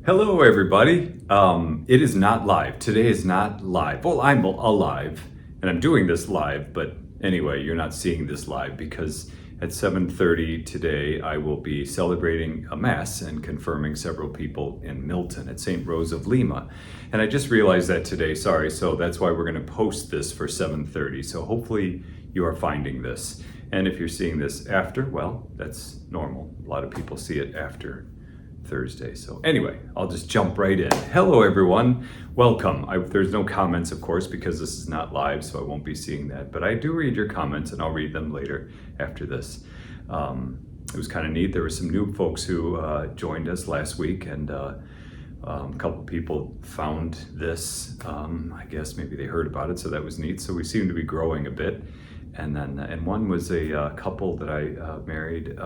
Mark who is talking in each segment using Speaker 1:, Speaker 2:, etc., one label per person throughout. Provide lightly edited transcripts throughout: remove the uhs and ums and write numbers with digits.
Speaker 1: Hello, everybody. It is not live. Today is not live. Well, I'm alive and I'm doing this live, but anyway, you're not seeing this live because at 7:30 today I will be celebrating a mass and confirming several people in Milton at St. Rose of Lima. And I just realized that today, sorry, so that's why we're going to post this for 7:30. So hopefully you are finding this. And if you're seeing this after, well, that's normal. A lot of people see it after Thursday. So anyway, I'll just jump right in. Hello, everyone. Welcome. There's no comments, of course, because this is not live, so I won't be seeing that. But I do read your comments, and I'll read them later after this. It was kind of neat. There were some new folks who joined us last week, and a couple people found this. I guess maybe they heard about it, so that was neat. So we seem to be growing a bit. And one was a couple that I married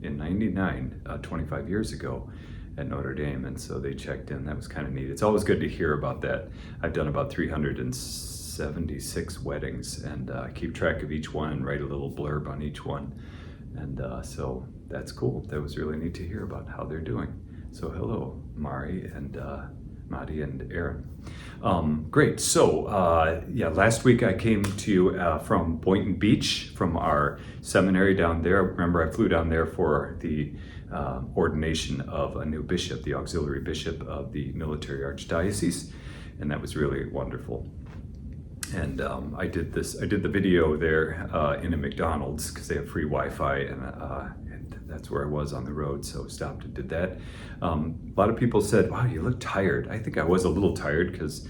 Speaker 1: in '99, 25 years ago at Notre Dame, and so they checked in. That was kind of neat. It's always good to hear about that. I've done about 376 weddings, and I keep track of each one and write a little blurb on each one. And so that's cool. That was really neat to hear about how they're doing. So hello, Mari and Madi and Aaron. Great. So, last week I came to you from Boynton Beach, from our seminary down there. Remember, I flew down there for the ordination of a new bishop, the auxiliary bishop of the military archdiocese, and that was really wonderful. And I did the video there in a McDonald's because they have free Wi-Fi, and that's where I was on the road, so stopped and did that. A lot of people said, wow, you look tired. I think I was a little tired because,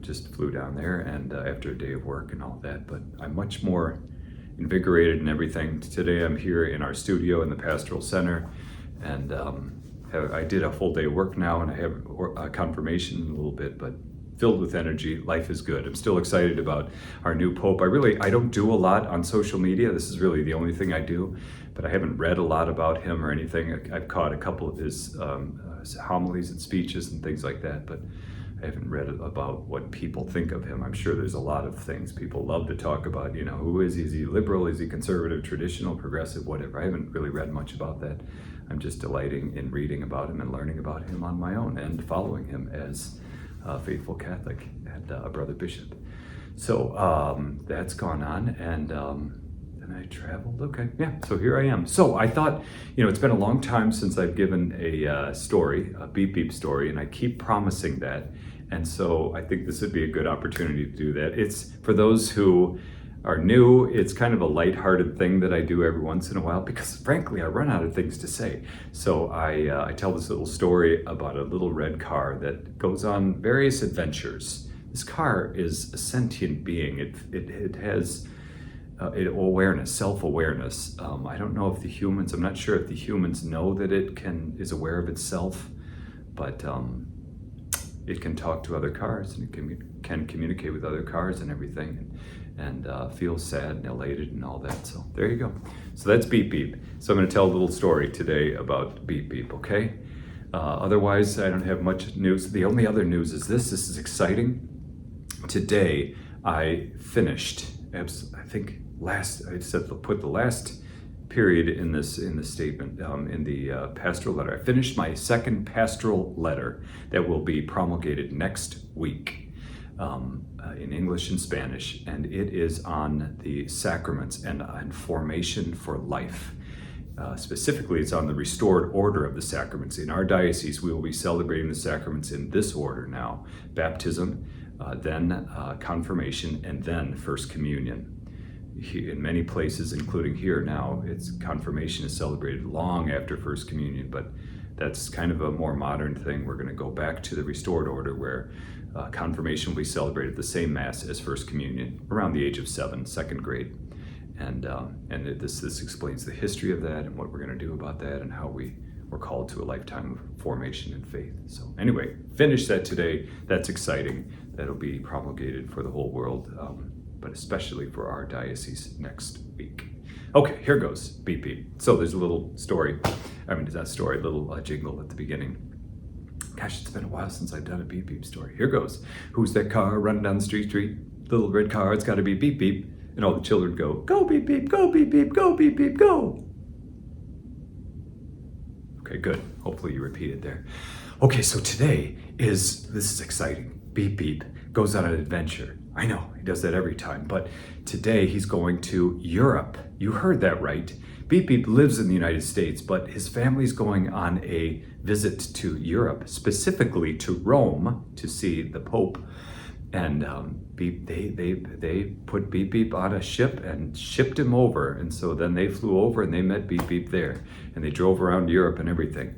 Speaker 1: just flew down there and after a day of work and all that, but I'm much more invigorated and everything. Today I'm here in our studio in the Pastoral Center, and I did a full day of work now, and I have a confirmation in a little bit, but filled with energy. Life is good. I'm still excited about our new Pope. I don't do a lot on social media. This is really the only thing I do, but I haven't read a lot about him or anything. I've caught a couple of his homilies and speeches and things like that, but I haven't read about what people think of him. I'm sure there's a lot of things people love to talk about. Who is he? Is he liberal? Is he conservative, traditional, progressive, whatever? I haven't really read much about that. I'm just delighting in reading about him and learning about him on my own and following him as a faithful Catholic and a brother bishop. So that's gone on, and then I traveled. Okay, yeah, so here I am. So I thought, it's been a long time since I've given a story, a beep beep story, and I keep promising that. And so I think this would be a good opportunity to do that. It's for those who are new, it's kind of a lighthearted thing that I do every once in a while because frankly, I run out of things to say. So I tell this little story about a little red car that goes on various adventures. This car is a sentient being. It has awareness, self-awareness. I don't know if I'm not sure if the humans know that it is aware of itself, but it can talk to other cars, and it can communicate with other cars and everything, and feel sad and elated and all that. So there you go. So that's Beep Beep. So I'm going to tell a little story today about Beep Beep, okay? Otherwise, I don't have much news. The only other news is this. This is exciting. Today, I finished, I think I said put the last period in the statement, in the pastoral letter. I finished my second pastoral letter that will be promulgated next week in English and Spanish, and it is on the sacraments and formation for life. Specifically, it's on the restored order of the sacraments. In our diocese, we will be celebrating the sacraments in this order now: baptism, then confirmation, and then First Communion. In many places, including here now, confirmation is celebrated long after First Communion, but that's kind of a more modern thing. We're going to go back to the restored order where confirmation will be celebrated the same Mass as First Communion around the age of 7, second grade. And this explains the history of that and what we're going to do about that and how we're called to a lifetime of formation in faith. So anyway, finish that today. That's exciting. That'll be promulgated for the whole world, but especially for our diocese next week. Okay, here goes, beep beep. So there's a little story, a little jingle at the beginning. Gosh, it's been a while since I've done a beep beep story. Here goes. Who's that car running down the street? Little red car, it's gotta be beep beep. And all the children go beep beep, go beep beep, go beep beep, go. Okay, good. Hopefully you repeated there. Okay, so this is exciting. Beep Beep goes on an adventure. I know, he does that every time, but today he's going to Europe. You heard that right. Beep Beep lives in the United States, but his family's going on a visit to Europe, specifically to Rome, to see the Pope. And they put Beep Beep on a ship and shipped him over. And so then they flew over and they met Beep Beep there. And they drove around Europe and everything.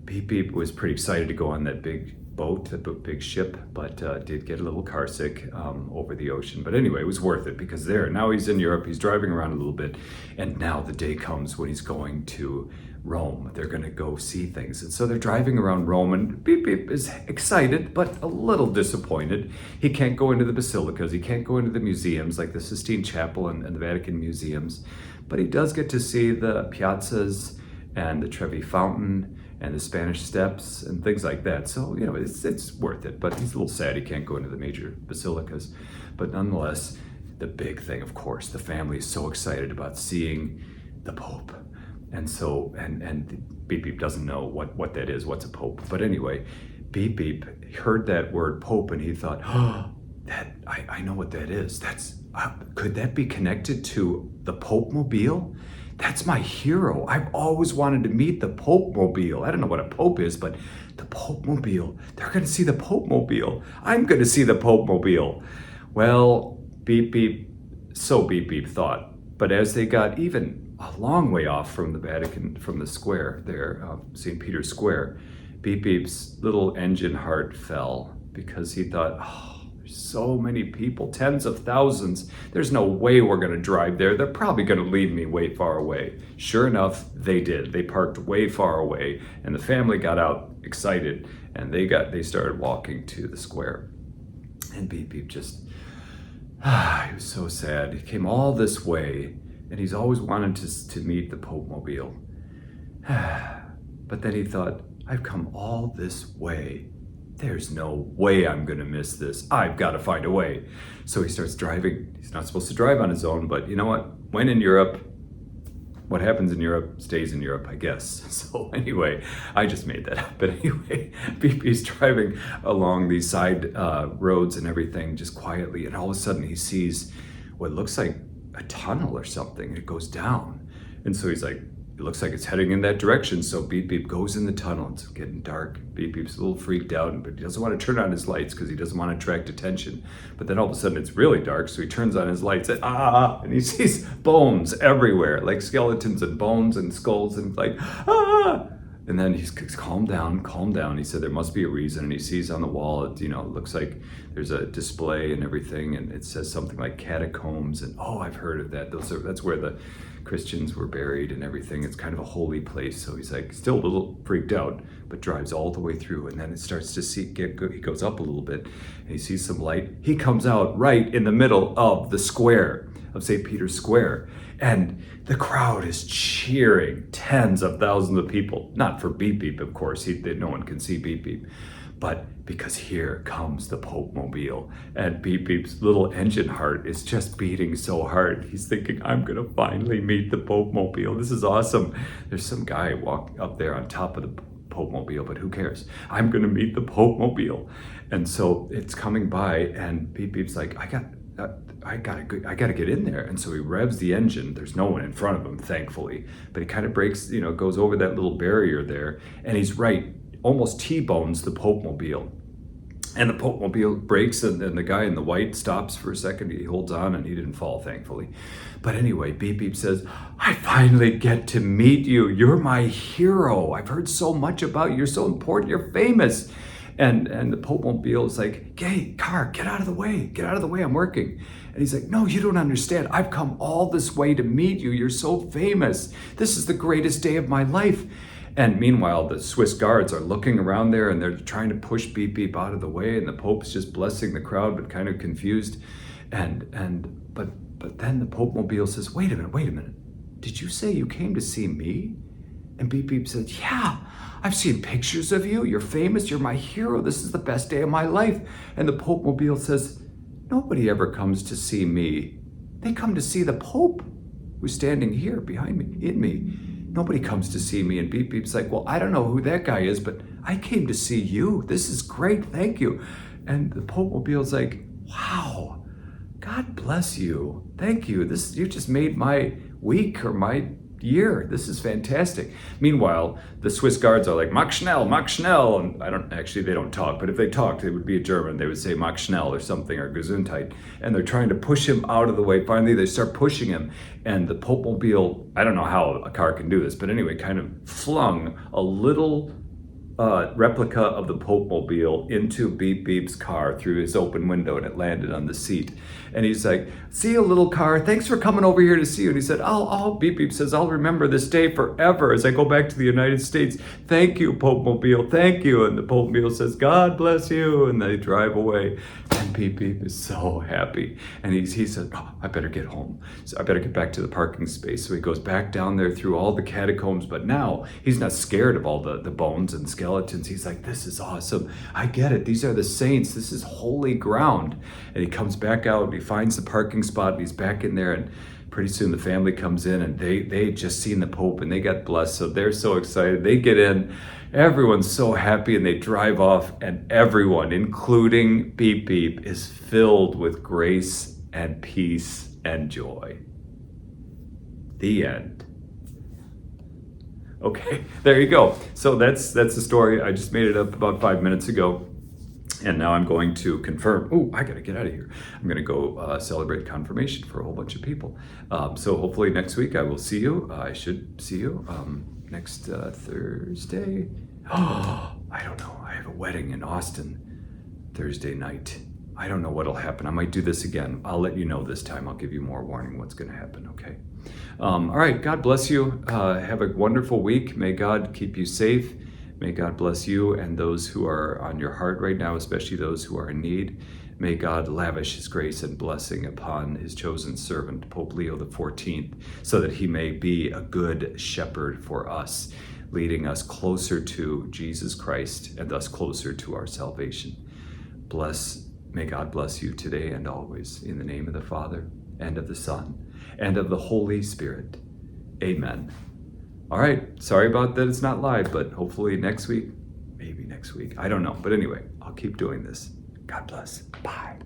Speaker 1: Beep Beep was pretty excited to go on that big boat, the big ship, but did get a little car sick over the ocean. But anyway, it was worth it because now he's in Europe, he's driving around a little bit, and now the day comes when he's going to Rome. They're going to go see things. And so they're driving around Rome, and Beep Beep is excited, but a little disappointed. He can't go into the basilicas, he can't go into the museums like the Sistine Chapel and the Vatican museums, but he does get to see the piazzas and the Trevi Fountain and the Spanish Steps and things like that. So, it's worth it, but he's a little sad he can't go into the major basilicas. But nonetheless, the big thing, of course, the family is so excited about seeing the Pope. And so, and Beep Beep doesn't know what that is, what's a Pope. But anyway, Beep Beep heard that word Pope and he thought, oh, I know what that is. Could that be connected to the Pope-mobile? That's my hero. I've always wanted to meet the Pope-mobile. I don't know what a Pope is, but the Pope-mobile. They're going to see the Pope-mobile. I'm going to see the Pope-mobile. Well, Beep Beep thought. But as they got even a long way off from the Vatican, from the square there, St. Peter's Square, Beep Beep's little engine heart fell because he thought, so many people, tens of thousands. There's no way we're going to drive there. They're probably going to leave me way far away. Sure enough, they did. They parked way far away, and the family got out excited, and they started walking to the square. And Beep Beep just, he was so sad. He came all this way, and he's always wanted to meet the Pope-mobile. But then he thought, I've come all this way. There's no way I'm going to miss this. I've got to find a way. So he starts driving. He's not supposed to drive on his own, but you know what? When in Europe, what happens in Europe stays in Europe, I guess. So anyway, I just made that up. But anyway, Beep Beep's driving along these side roads and everything just quietly. And all of a sudden he sees what looks like a tunnel or something. And it goes down. And so he's like, it looks like it's heading in that direction. So Beep Beep goes in the tunnel. It's getting dark. Beep Beep's a little freaked out, but he doesn't want to turn on his lights because he doesn't want to attract attention. But then all of a sudden it's really dark, so he turns on his lights and he sees bones everywhere, like skeletons and bones and skulls and like, And then he's calm down. He said there must be a reason, and he sees on the wall, it looks like there's a display and everything, and it says something like catacombs, and I've heard of that. That's where the Christians were buried and everything. It's kind of a holy place. So he's like still a little freaked out, but drives all the way through, and then it starts to he goes up a little bit, and he sees some light. He comes out right in the middle of the square of St. Peter's Square, and the crowd is cheering, tens of thousands of people, not for Beep Beep, of course, no one can see Beep Beep, but because here comes the Pope-mobile, and Beep Beep's little engine heart is just beating so hard. He's thinking, I'm gonna finally meet the Pope-mobile. This is awesome. There's some guy walking up there on top of the Pope-mobile, but who cares? I'm gonna meet the Pope-mobile. And so it's coming by, and Beep Beep's like, I gotta get in there. And so he revs the engine. There's no one in front of him, thankfully, but he kind of breaks, goes over that little barrier there, and he's right, almost T-bones the Pope-mobile. And the Pope-mobile brakes, and the guy in the white stops for a second. He holds on, and he didn't fall, thankfully. But anyway, Beep Beep says, I finally get to meet you. You're my hero. I've heard so much about you. You're so important. You're famous. And the Pope-mobile is like, hey, car, get out of the way. Get out of the way. I'm working. And he's like, no, you don't understand. I've come all this way to meet you. You're so famous. This is the greatest day of my life. And meanwhile, the Swiss guards are looking around there, and they're trying to push Beep Beep out of the way, and the Pope's just blessing the crowd, but kind of confused. But then the Pope-mobile says, wait a minute. Did you say you came to see me? And Beep Beep said, yeah, I've seen pictures of you. You're famous. You're my hero. This is the best day of my life. And the Pope-mobile says, nobody ever comes to see me. They come to see the Pope, who's standing here behind me, in me. nobody comes to see me. And Beep Beep's like, well, I don't know who that guy is, but I came to see you. This is great. Thank you. And the Pope Mobile's like, wow, God bless you. Thank you. You just made my week or my year. This is fantastic. Meanwhile, the Swiss guards are like, Mach schnell, Mach schnell. And they don't talk, but if they talked, it would be a German. They would say Mach schnell or something, or Gesundheit. And they're trying to push him out of the way. Finally, they start pushing him. And the Pope Mobile, I don't know how a car can do this, but anyway, kind of flung a little replica of the Pope Mobile into Beep Beep's car through his open window, and it landed on the seat. And he's like, see you, little car, thanks for coming over here to see you. And he said, Beep Beep says, I'll remember this day forever as I go back to the United States. Thank you, Pope Mobile, thank you. And the Pope Mobile says, God bless you. And they drive away. And Beep Beep is so happy. And he said, I better get home. So I better get back to the parking space. So he goes back down there through all the catacombs, but now he's not scared of all the bones and skeletons. He's like, this is awesome. I get it. These are the saints. This is holy ground. And he comes back out and he finds the parking spot and he's back in there, and pretty soon the family comes in and they just seen the Pope and they got blessed. So they're so excited. They get in. Everyone's so happy and they drive off, and everyone, including Beep Beep, is filled with grace and peace and joy. The end. Okay, there you go. So that's the story. I just made it up about 5 minutes ago. And now I'm going to confirm. Oh, I got to get out of here. I'm going to go celebrate confirmation for a whole bunch of people. So hopefully next week I will see you. I should see you next Thursday. Oh, I don't know. I have a wedding in Austin Thursday night. I don't know what'll happen. I might do this again. I'll let you know this time. I'll give you more warning what's going to happen, okay? All right. God bless you. Have a wonderful week. May God keep you safe. May God bless you and those who are on your heart right now, especially those who are in need. May God lavish his grace and blessing upon his chosen servant, Pope Leo XIV, so that he may be a good shepherd for us, leading us closer to Jesus Christ and thus closer to our salvation. May God bless you today and always, in the name of the Father, and of the Son, and of the Holy Spirit. Amen. All right, sorry about that it's not live, but hopefully next week, maybe next week, I don't know. But anyway, I'll keep doing this. God bless. Bye.